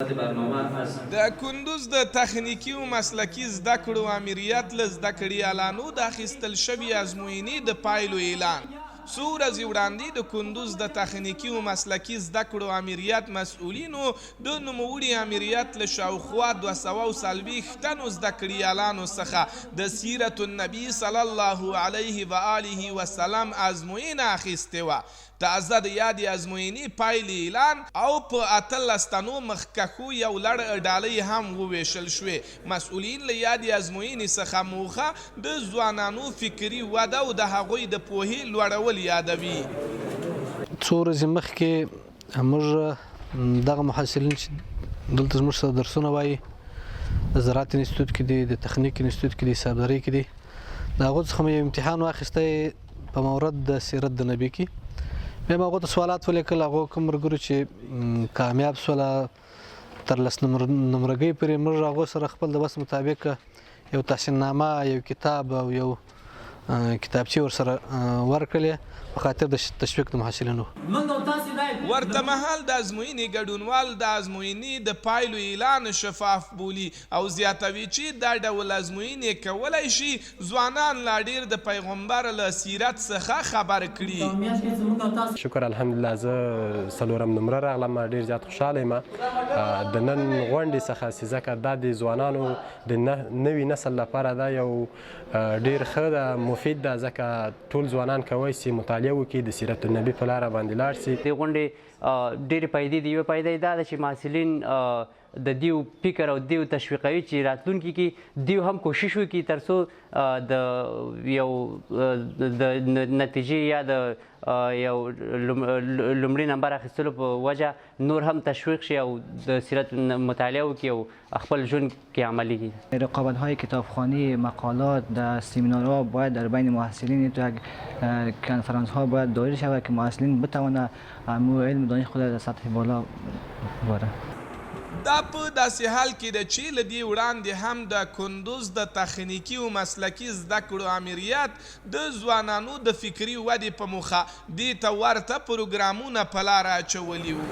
د کندوز د تخنیکي او مسلکي زده کړو امریت له زده کړیالانو د اخیستل شوي ازموینې د پایلو اعلان. څو ورځې وړاندې د کندوز د تخنیکي او مسلکي زده کړو امریت مسؤلینو د نوموړي امریت له شاوخوا 240 تنو زده کړیالانو څخه د سیرت النبي صلی الله علیه و آله وسلم ازموینه اخیستې وه. تازه د یادې ازموینې پایلې اعلان او په 18 تنو مخکښو یو لړ ډالۍ هم وویشل شوې. مسؤلین له یادې ازموینې څخه موخه د ځوانانو فکري وده او د هغوی د پوهې لوړول یادوي. څو ورځې مخکې موږ دغه محصلین چې دلته زموږ سره درسونه وایي د زراعت انستیتوت کې دي، د تخنیک انستیتوت کې دي، حسابدارۍ کې دي، د هغو څخه مې یو امتحان واخیستی په مورد د سیرت د نبي کې. بیا مې هغو ته سوالات ولیکل، هغو کوم ملګرو چې کامیاب سوله تر 10 نمرګۍ پورې موږ هغو سره خپل د وس مطابق یو تحسیننامه، یو کتاب او یو کتابچې ورسره ورکړلې په خاطر د تشویق د محصلینو. ورته مهال د ازموینې ګډونوال د ازموینې د پایلو اعلان شفاف بولي او زیاتوي چې دا ډول ازموینې کولی شي ځوانان لا ډیر د پیغمبر له سیرت څخه خبر کړي. شکر الحمدلله زه 4 نمره راغلم، ډیر زیات خوشحاله یم د نن غونډې څخه چې ځکه دا د ځوانانو د نوي نسل لپاره دا یو ډیر ښه ده، مفید ده، ځکه ټول ځوانان کولی شي مطالعه وکړي، د سیرت النبي په لاره باندې لاړ شي. دې غونډې ډېرې فایدې دي. یوه فایده یې دا ده چې محصلین د دیو فکر او دیو تشویقوي چې راتلونکي کې دیو هم کوشش وکړي تر څو د یو د نتیجې یا د یو لومړي نمبر اخیستلو په وجه نور هم تشویق شي او د سیرت مطالعه وکړي او خپل ژوند کې عملی کړي. رقابت‌های کتابخوانی، مقالات در سمینارها باید در بین محصلین تو یک کنفرانس‌ها باید دایر شود که محصلین بتوانند علم دانش خود در سطح بالا ببرند. دا په داسې حال کې ده چې له دې وړاندې هم د کندوز د تخنیکي او مسلکي زده کړو امریت د ځوانانو د فکري ودې په موخه دې ته ورته پروګرامونه په لاره اچولي وو.